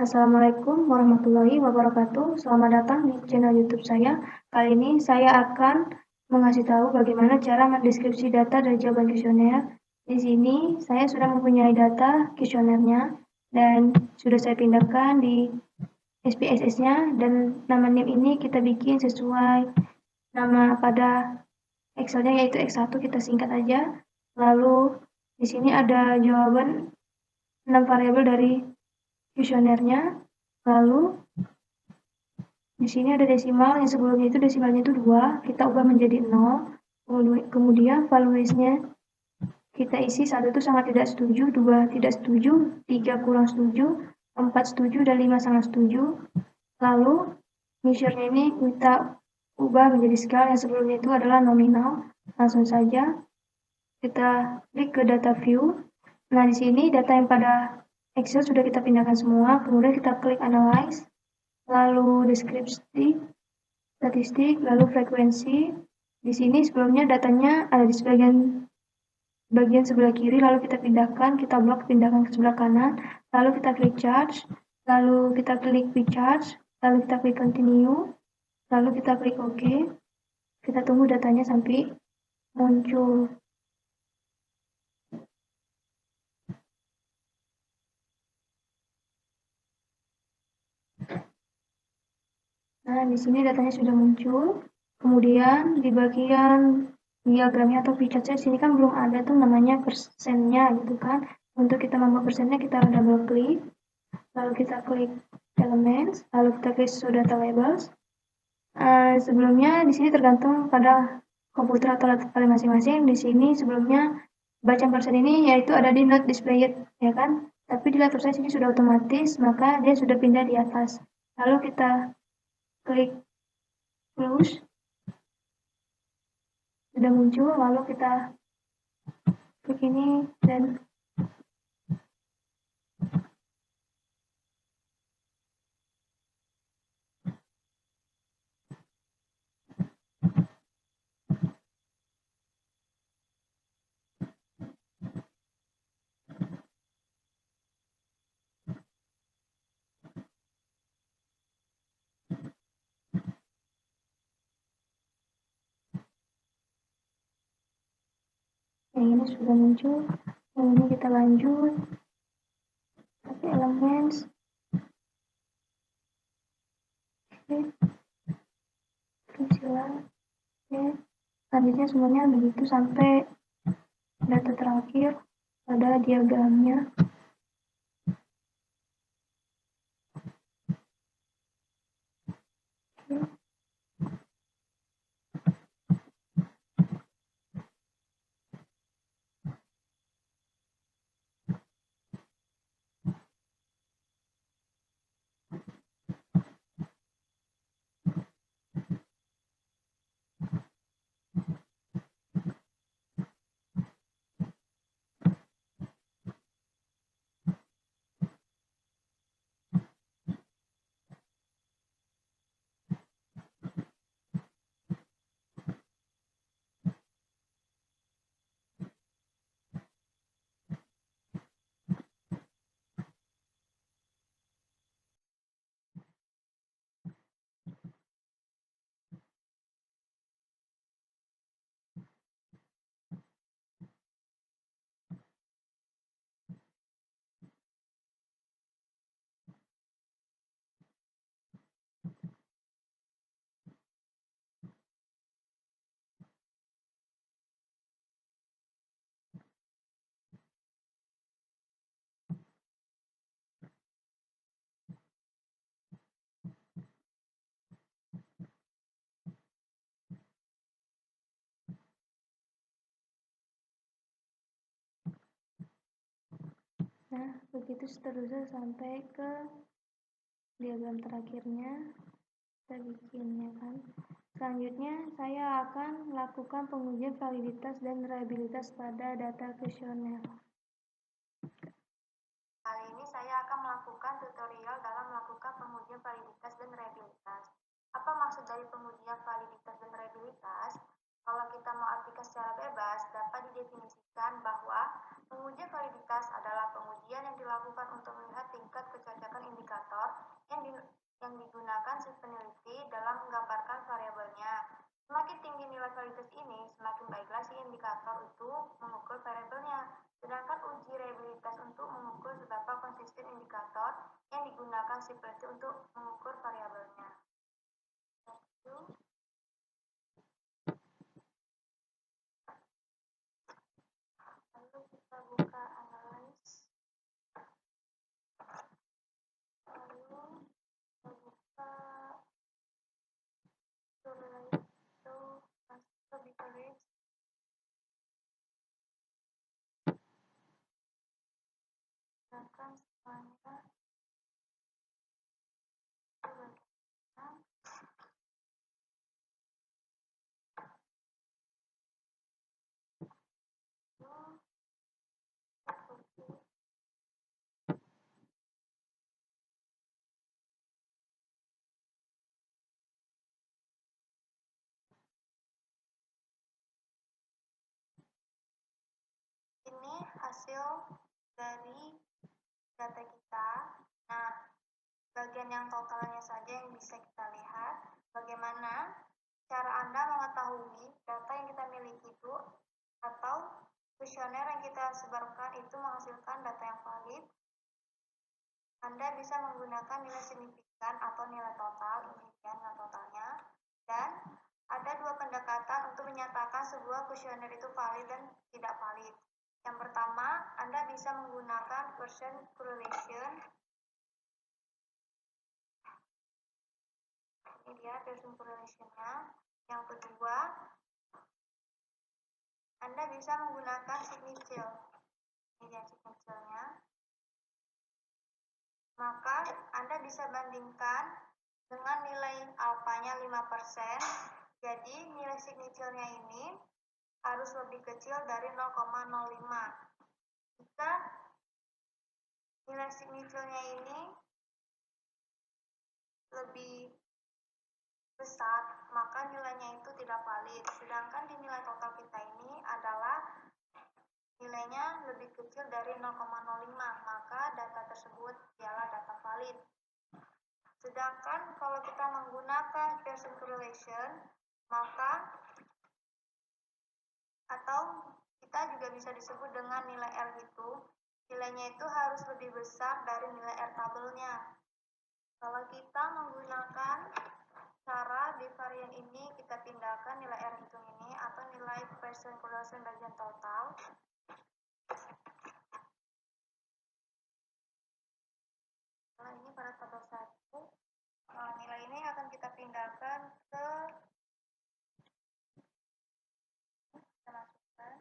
Assalamualaikum warahmatullahi wabarakatuh. Selamat datang di channel YouTube saya. Kali ini saya akan mengasih tahu bagaimana cara mendeskripsi data dari jawaban kuesioner. Di sini saya sudah mempunyai data kuesionernya dan sudah saya pindahkan di SPSS-nya, dan nama NIM ini kita bikin sesuai nama pada Excel-nya, yaitu X1, kita singkat aja. Lalu di sini ada jawaban 6 variabel dari kuesionernya. Lalu di sini ada desimal, yang sebelumnya itu desimalnya itu 2, kita ubah menjadi 0. Kemudian valuesnya kita isi 1 itu sangat tidak setuju, 2 tidak setuju, 3 kurang setuju, 4 setuju, dan 5 sangat setuju. Lalu measure-nya ini kita ubah menjadi skala, yang sebelumnya itu adalah nominal. Langsung saja kita klik ke data view. Nah, di sini data yang pada Excel sudah kita pindahkan semua. Kemudian kita klik analyze, lalu deskripsi, statistik, lalu frekuensi. Di sini sebelumnya datanya ada di bagian sebelah kiri, lalu kita pindahkan, kita blok pindahkan ke sebelah kanan, lalu kita klik charge, lalu kita klik recharge, lalu kita klik continue, lalu kita klik OK. Kita tunggu datanya sampai muncul. Nah, di sini datanya sudah muncul. Kemudian di bagian diagramnya atau pie chart sini kan belum ada tuh namanya persennya gitu kan. Untuk kita membuat persennya, kita double klik, lalu kita klik elements, lalu kita klik show data labels. Sebelumnya di sini tergantung pada komputer atau laptop kalian masing-masing. Di sini sebelumnya bacaan persen ini yaitu ada di not displayed, ya kan? Tapi di laptop saya sini sudah otomatis, maka dia sudah pindah di atas. Lalu kita klik close, sudah muncul. Lalu kita klik ini dan yang ini sudah muncul. Yang ini kita lanjut pakai elements. Oke, silang. Oke, selanjutnya semuanya begitu sampai data terakhir pada diagramnya. Oke. Nah, begitu seterusnya sampai ke diagram terakhirnya kita bikinnya kan. Selanjutnya saya akan melakukan pengujian validitas dan reliabilitas pada data kuesioner. Kali ini saya akan melakukan tutorial dalam melakukan pengujian validitas dan reliabilitas. Apa maksud dari pengujian validitas dan reliabilitas? Kalau kita mau artikan secara bebas, dapat didefinisikan bahwa Pengujian validitas adalah pengujian yang dilakukan untuk melihat tingkat kecocokan indikator yang digunakan si peneliti dalam menggambarkan variabelnya. Semakin tinggi nilai validitas ini, semakin baiklah si indikator untuk mengukur variabelnya. Sedangkan uji reliabilitas untuk mengukur seberapa konsisten indikator yang digunakan si peneliti untuk mengukur variabelnya. Lalu kita buka analyze. Lalu kita buka itu lebih garis. Gunakan semuanya bagaimana ini hasil dari data kita. Nah, bagian yang totalnya saja yang bisa kita lihat. Bagaimana cara Anda mengetahui data yang kita miliki itu atau kuesioner yang kita sebarkan itu menghasilkan data yang valid. Anda bisa menggunakan nilai signifikan atau nilai total, ini dia nilai totalnya. Dan ada dua pendekatan untuk menyatakan sebuah kuesioner itu valid dan tidak valid. Yang pertama, Anda bisa menggunakan Pearson correlation. Ini dia Pearson correlation-nya. Yang kedua, Anda bisa menggunakan signature. Ini dia signature-nya. Maka Anda bisa bandingkan dengan nilai alfanya 5%. Jadi nilai signature-nya ini harus lebih kecil dari 0,05. Jika nilai signature-nya ini lebih besar, maka nilainya itu tidak valid. Sedangkan di nilai total kita ini adalah nilainya lebih kecil dari 0,05, maka data tersebut ialah data valid. Sedangkan kalau kita menggunakan Pearson correlation, maka atau kita juga bisa disebut dengan nilai R itu, nilainya itu harus lebih besar dari nilai R tabelnya. Kalau kita menggunakan cara bivarian ini, kita pindahkan nilai R hitung ini atau nilai Pearson correlation bagian total. Nah, ini pada tabel 1. Nah, nilai ini akan kita pindahkan ke kita masukkan.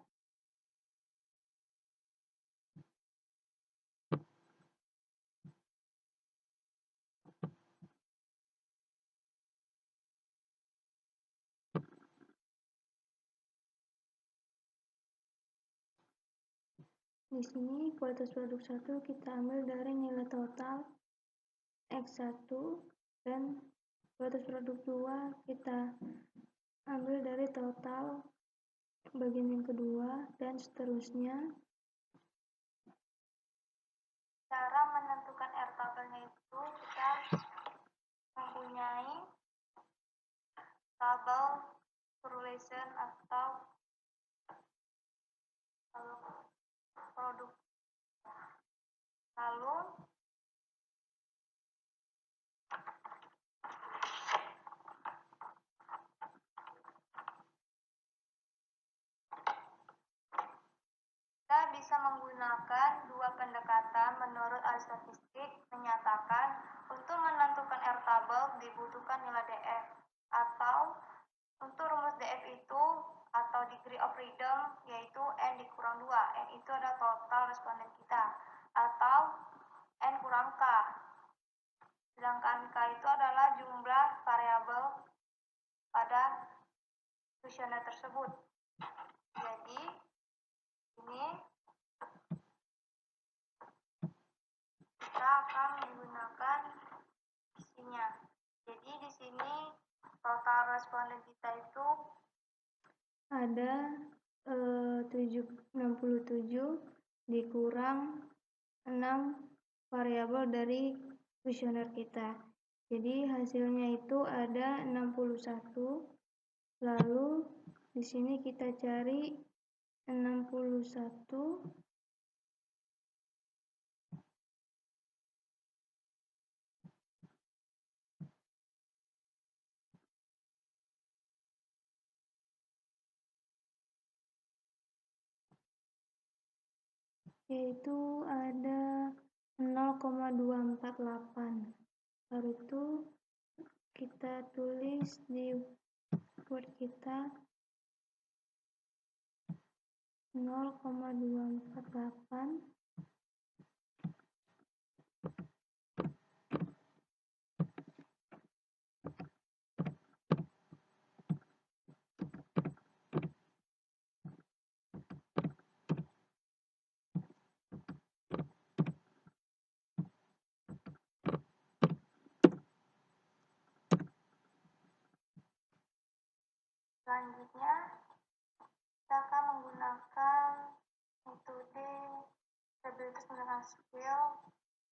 Di sini kualitas produk 1 kita ambil dari nilai total X1 dan kualitas produk 2 kita ambil dari total bagian yang kedua dan seterusnya. Cara menentukan R tabelnya itu kita mempunyai tabel correlation atau produk. Lalu kita bisa menggunakan dua pendekatan menurut ahli statistik menyatakan untuk menentukan R tabel dibutuhkan nilai DF atau untuk rumus DF itu atau degree of freedom yaitu N dikurang 2. N itu adalah total responden kita atau N kurang K. Sedangkan K itu adalah jumlah variabel pada kuesioner tersebut. Jadi ini kita akan menggunakan isinya. Jadi di sini total responden kita itu ada 67 dikurang 6 variabel dari kuesioner kita. Jadi hasilnya itu ada 61. Lalu di sini kita cari 61 yaitu ada 0,248. Lalu itu kita tulis di Word kita 0,248. Selanjutnya kita akan menggunakan metode stabilitas menggunakan skill.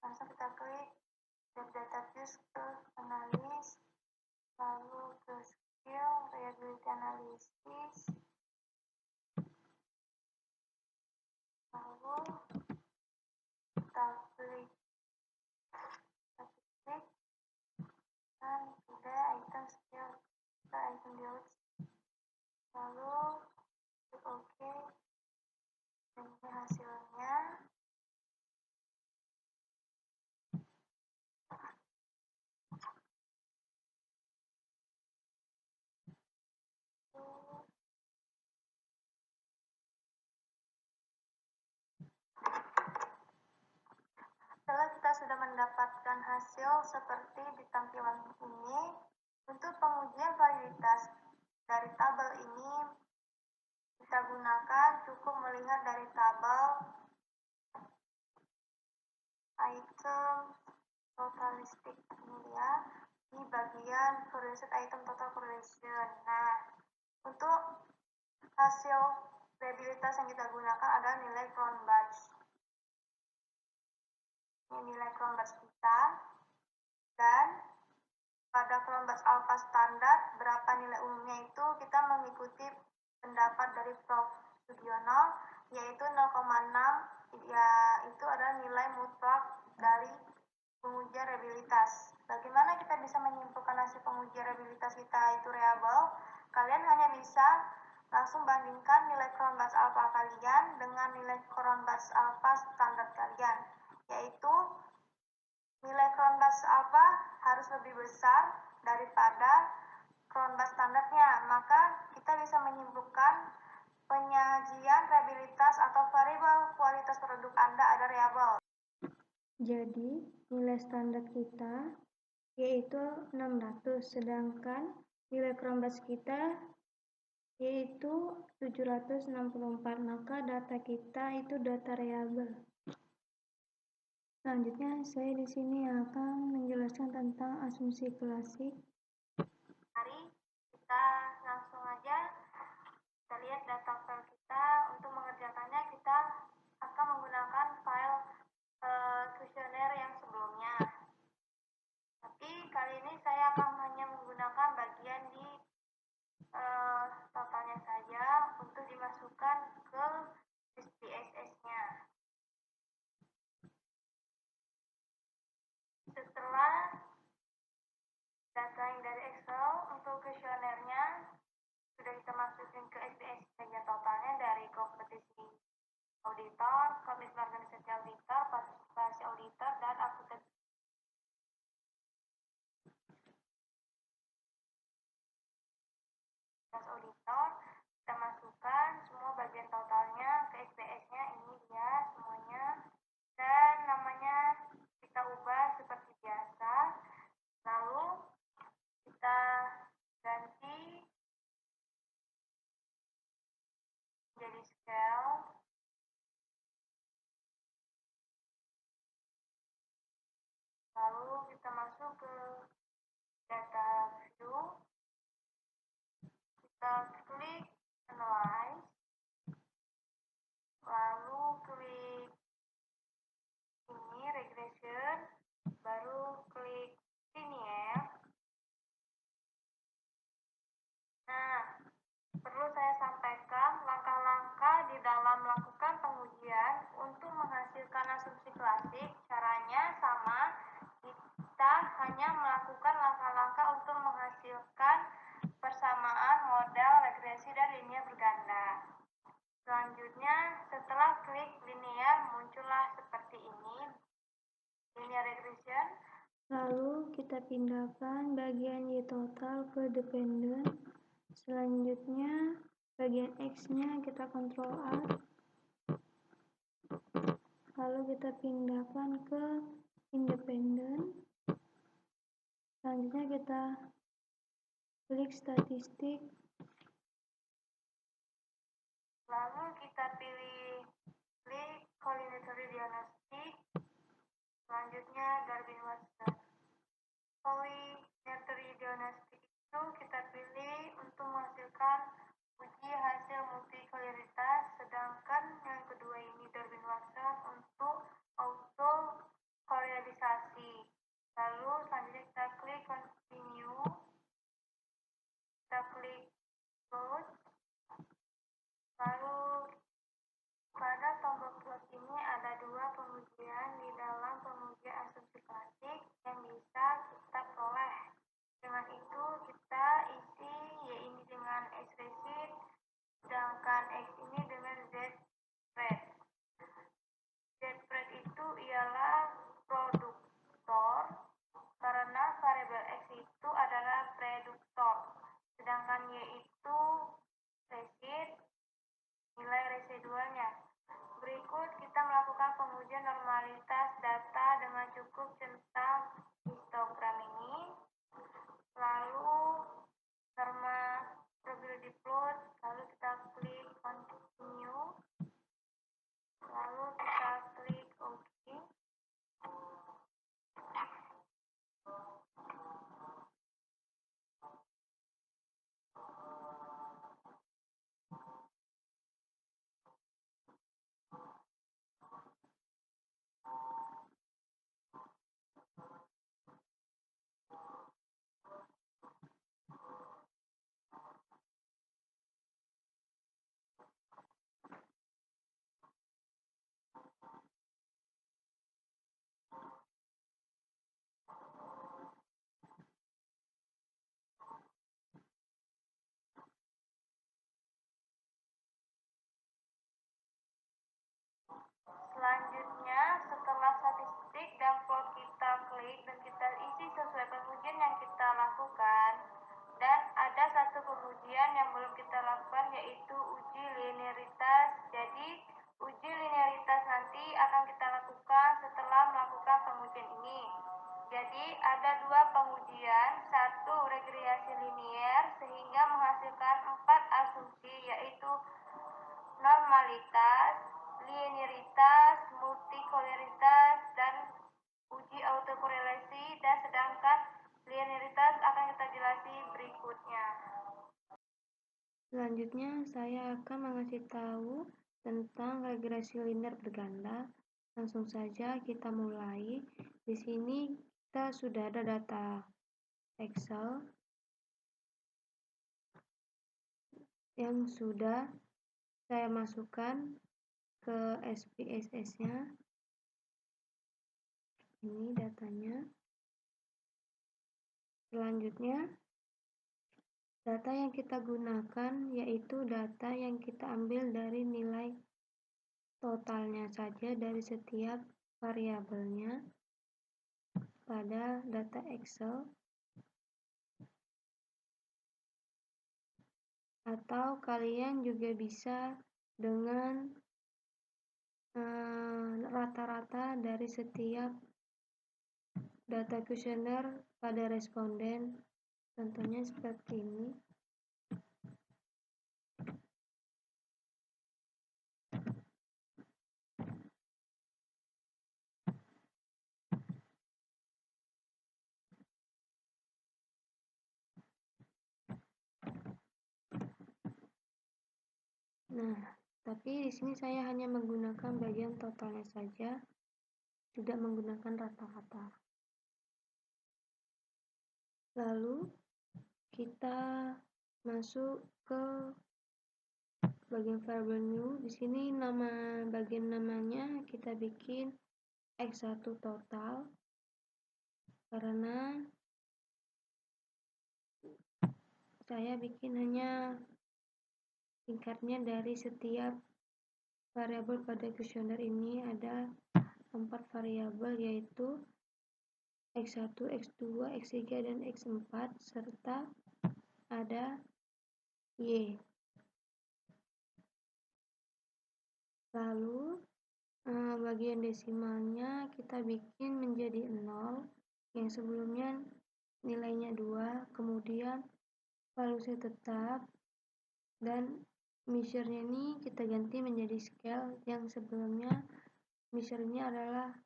Langsung kita klik data views ke analis, lalu ke skill reliability analysis, lalu kita klik dan pilih item skill ke item deals, lalu klik OK. Dan ini hasilnya. Setelah kita sudah mendapatkan hasil seperti di tampilan ini, untuk pengujian validitas dari tabel ini kita gunakan cukup melihat dari tabel item totalistik ini ya, di bagian correlation item total correlation. Nah, untuk hasil reliabilitas yang kita gunakan adalah nilai Cronbach's. Ini nilai Cronbach's kita, dan pada Cronbach's alpha standar berapa nilai umumnya itu kita mengikuti pendapat dari Prof. Sugiono, yaitu 0,6, ya itu adalah nilai mutlak dari pengujian reliabilitas. Bagaimana kita bisa menyimpulkan hasil pengujian reliabilitas kita itu reliable? Kalian hanya bisa langsung bandingkan nilai Cronbach's alpha kalian dengan nilai Cronbach's alpha standar kalian, yaitu nilai Cronbach's alpha harus lebih besar daripada Cronbach's standarnya, maka kita bisa menyimpulkan penyajian reliabilitas atau variabel kualitas produk Anda ada reliable. Jadi nilai standar kita yaitu 600, sedangkan nilai Cronbach's kita yaitu 764, maka data kita itu data reliable. Selanjutnya saya di sini akan menjelaskan tentang asumsi klasik. Mari kita langsung aja kita lihat data file kita. Untuk mengerjakannya kita akan menggunakan file kuesioner yang sebelumnya. Tapi kali ini saya akan hanya menggunakan bagian di totalnya saja untuk dimasukkan ke SPSS-nya. Setelah data yang dari Excel untuk kuesionernya sudah kita masukin ke SPS bagian totalnya dari kompetisi auditor, komitmen organisasi auditor, partisipasi auditor, dan akuntansi auditor. Kita masukkan semua bagian totalnya ke SPS-nya, ini dia semuanya, dan namanya kita ubah seperti biasa. Lalu kita ganti jadi scale. Lalu kita masuk ke data view, kita klik analyze, lalu klik linear regression. Lalu kita pindahkan bagian Y total ke dependent. Selanjutnya bagian X-nya kita Ctrl A. Lalu kita pindahkan ke independent. Selanjutnya kita klik statistik. Lalu kita pilih klik combinatorial diagnostic. Selanjutnya Darwin-Watson. Combinatorial diagnostic itu kita pilih untuk menghasilkan uji hasil multikoloritas, sedangkan yang kedua ini Darwin-Watson untuk auto kolorisasi. Lalu selanjutnya kita klik continue, kita klik close. Lalu pada tombol close ini ada dua pengujian di dalam pengujian asumsi klasik yang bisa kita peroleh. Dengan itu kita isi Y ini dengan X resid, sedangkan X ini dengan Z spread. Z spread itu ialah produktor karena variabel X itu adalah prediktor, sedangkan Y itu resid, nilai residualnya. Berikut kita melakukan pengujian normalitas data dengan cukup centang histogram ini. Lalu norma probability plot, lalu kita klik continue, lalu kita klik OK. Selanjutnya, setelah statistik dan plot kita klik dan kita isi sesuai pengujian yang kita lakukan, dan ada satu pengujian yang belum kita lakukan, yaitu uji linearitas. Jadi, uji linearitas nanti akan kita lakukan setelah melakukan pengujian ini. Jadi, ada dua pengujian, satu regresi linier sehingga menghasilkan 4 asumsi, yaitu normalitas, linearitas, multikoloritas, dan uji autokorelasi, dan sedangkan linearitas akan kita jelasi berikutnya. Selanjutnya saya akan mengasih tahu tentang regresi linear berganda. Langsung saja kita mulai. Di sini kita sudah ada data Excel yang sudah saya masukkan ke SPSS-nya. Ini datanya. Selanjutnya, data yang kita gunakan yaitu data yang kita ambil dari nilai totalnya saja dari setiap variabelnya pada data Excel, atau kalian juga bisa dengan rata-rata dari setiap data kuesioner pada responden, contohnya seperti ini. Nah, tapi di sini saya hanya menggunakan bagian totalnya saja, tidak menggunakan rata-rata. Lalu kita masuk ke bagian variable new. Di sini nama bagian namanya kita bikin X1 total karena saya bikin hanya tingkatnya dari setiap variabel pada kuesioner ini ada 4 variabel, yaitu X1, X2, X3, dan X4, serta ada Y. Lalu bagian desimalnya kita bikin menjadi 0, yang sebelumnya nilainya 2, kemudian valuasi tetap, dan measure-nya ini kita ganti menjadi scale, yang sebelumnya measure-nya adalah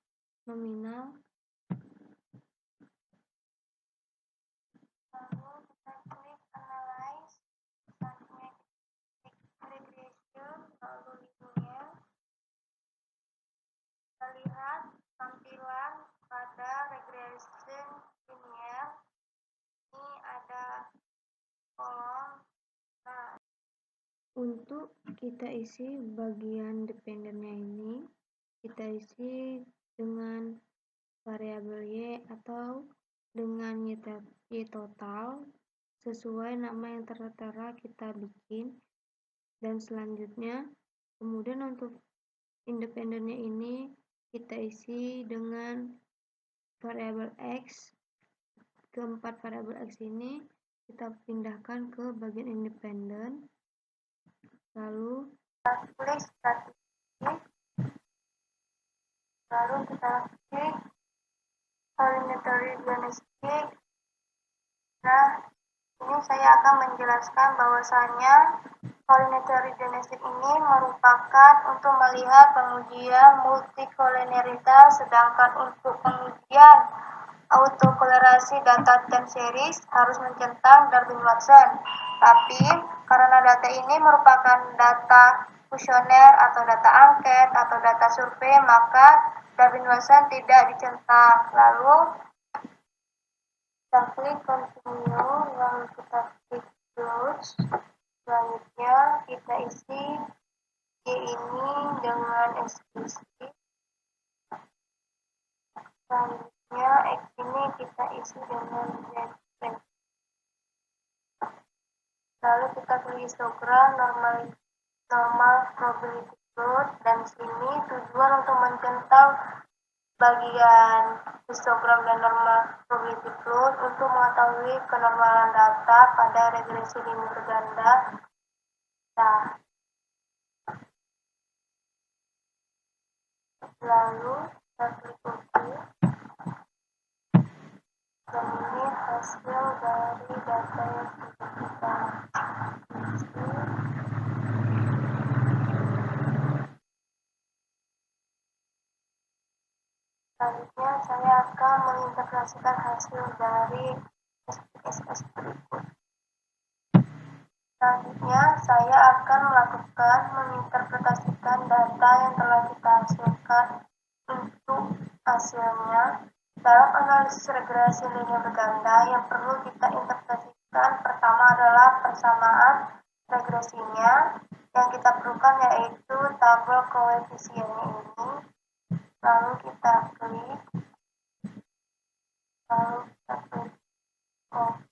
nominal. Lalu kita klik analyze, selanjutnya klik regression, lalu linear. Kita lihat tampilan pada regression linear. Ini ada kolom. Nah, untuk kita isi bagian dependennya ini, kita isi dengan variabel Y atau dengan Y total sesuai nama yang tertera kita bikin. Dan selanjutnya, kemudian untuk independennya ini kita isi dengan variabel X. Keempat variabel X ini kita pindahkan ke bagian independen. Lalu kita klik statistik. Lalu kita klik Elementary Diagnostic. Nah, ini saya akan menjelaskan bahwasannya Elementary Diagnostic ini merupakan untuk melihat pengujian multikoliniaritas, sedangkan untuk pengujian autokolerasi data time series harus mencentang Darwin-Watson. Tapi karena data ini merupakan data kuesioner atau data angket atau data survei, maka Darwin-Watson tidak dicentang. Lalu kita klik continue, lalu kita klik close. Selanjutnya kita isi Y ini dengan eksplisit. Selanjutnya X ini kita isi dengan Z. Lalu kita klik histogram normal probability plot, dan sini tujuan untuk mencentang bagian histogram dan normal probability plot untuk mengetahui kenormalan data pada regresi linear ganda. Nah, lalu kita klik OK, dan ini hasil dari data yang sudah kita isi. Selanjutnya saya akan mengintegrasikan hasil dari SPSS berikut. Selanjutnya saya akan melakukan menginterpretasikan data yang telah kita hasilkan. Untuk hasilnya, dalam analisis regresi linear ganda yang perlu kita interpretasikan pertama adalah persamaan regresinya. Yang kita perlukan yaitu tabel koefisiennya ini. Lalu kita klik, lalu kita klik OK.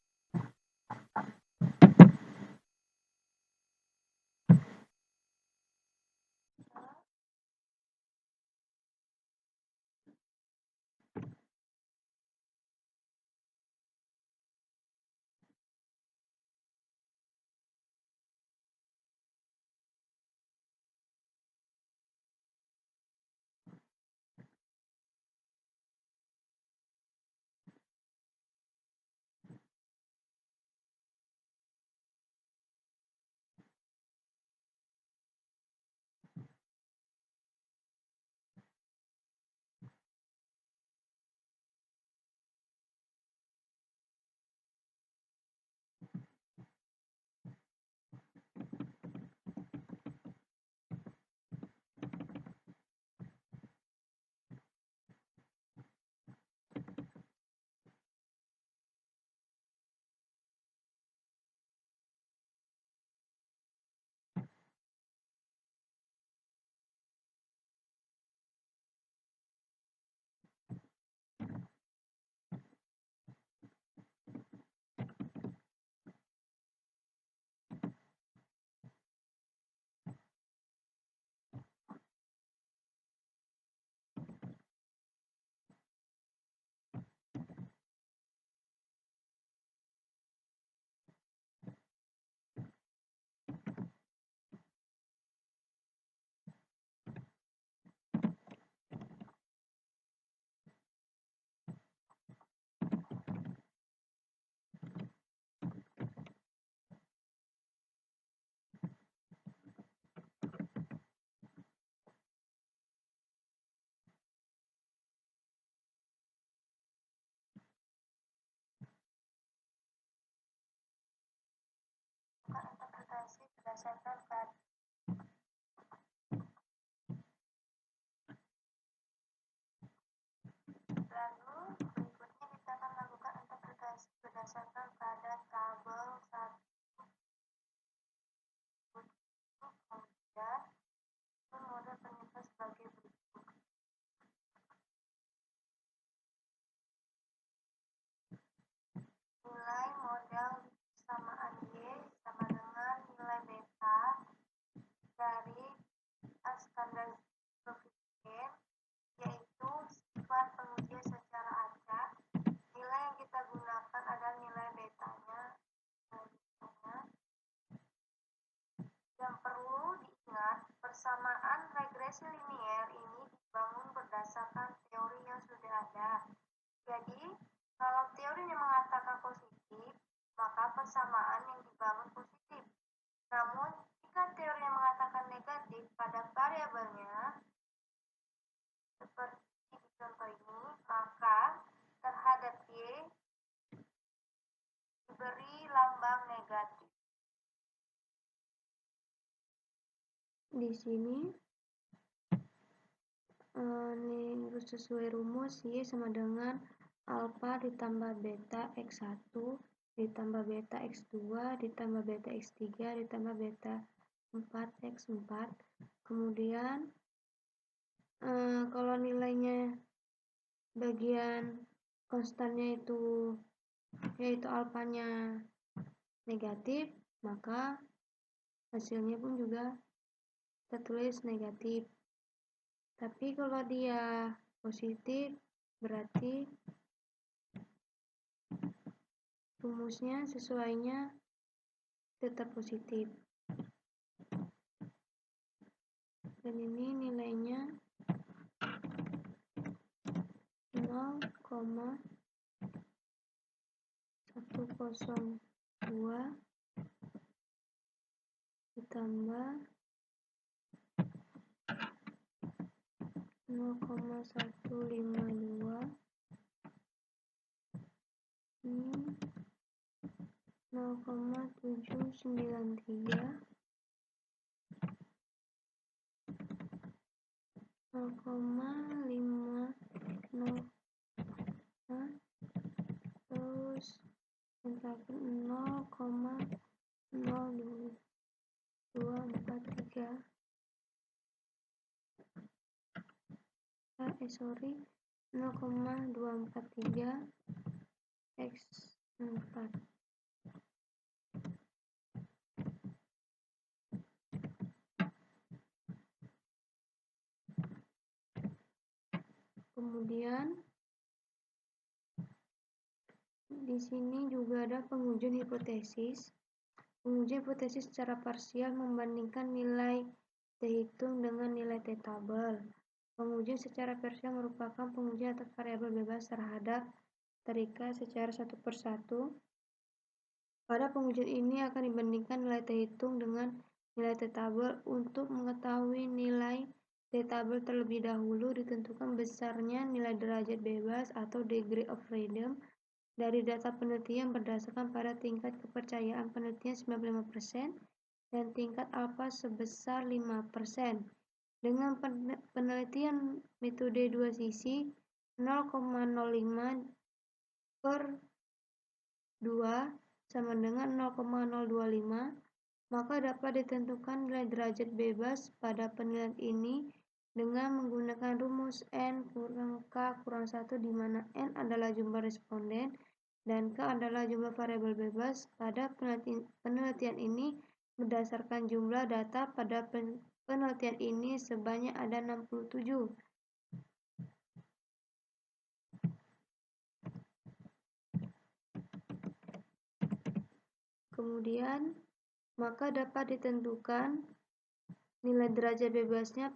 berdasarkan keadaan. Lalu berikutnya kita akan lakukan interpretasi berdasarkan keadaan tabel 1. Kemudian model penyebab sebagai berikut. Nilai model persamaan Y sama dengan nilai beta dari standar koefisien, yaitu sifat pengujian secara acak. Nilai yang kita gunakan adalah nilai betanya. Yang perlu diingat, persamaan regresi linier ini dibangun berdasarkan teori yang sudah ada. Jadi, kalau teorinya mengatakan positif, maka persamaan yang dibangun positif. Namun, jika teorinya mengatakan negatif pada variabelnya, seperti di contoh ini, maka terhadap Y diberi lambang negatif. Di sini sesuai rumus Y sama dengan alfa ditambah beta X1 ditambah beta X2 ditambah beta X3 ditambah beta 4X4. Kemudian kalau nilainya bagian konstannya itu yaitu alfanya negatif, maka hasilnya pun juga kita tulis negatif. Tapi kalau dia positif, berarti rumusnya sesuainya tetap positif. Dan ini nilainya 0,102 ditambah 0,152 ini 0,793 0,5 terus 0,0243 0,243 X4. Kemudian di sini juga ada pengujian hipotesis. Pengujian hipotesis secara parsial membandingkan nilai T hitung dengan nilai T tabel. Pengujian secara parsial merupakan pengujian atas variabel bebas terhadap terikat secara satu persatu. Pada pengujian ini akan dibandingkan nilai T hitung dengan nilai T tabel. Untuk mengetahui nilai T tabel terlebih dahulu ditentukan besarnya nilai derajat bebas atau degree of freedom dari data penelitian berdasarkan pada tingkat kepercayaan penelitian 95% dan tingkat alfa sebesar 5%. Dengan penelitian metode dua sisi 0,05 per 2 sama dengan 0,025, maka dapat ditentukan nilai derajat bebas pada penilaian ini dengan menggunakan rumus N kurang K kurang 1 di mana N adalah jumlah responden dan K adalah jumlah variabel bebas. Pada penelitian ini berdasarkan jumlah data pada penelitian ini sebanyak ada 67. Kemudian maka dapat ditentukan nilai derajat bebasnya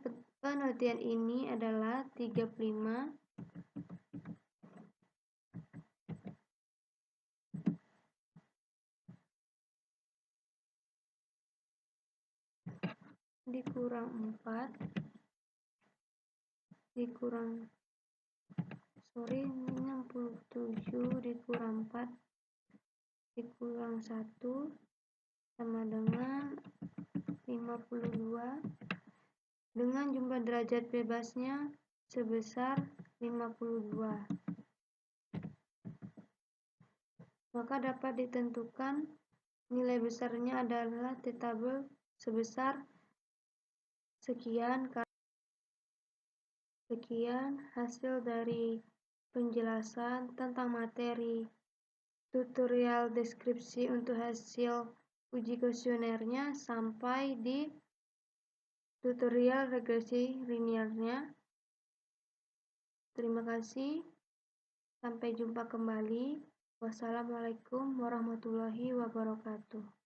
penelitian ini adalah 35 dikurang 4 dikurang 67 dikurang 4 dikurang 1 sama dengan 52 dengan jumlah derajat bebasnya sebesar 52. Maka dapat ditentukan nilai besarnya adalah tabel sebesar sekian. Sekian hasil dari penjelasan tentang materi tutorial deskripsi untuk hasil uji kuesionernya sampai di tutorial regresi linearnya. Terima kasih. Sampai jumpa kembali. Wassalamualaikum warahmatullahi wabarakatuh.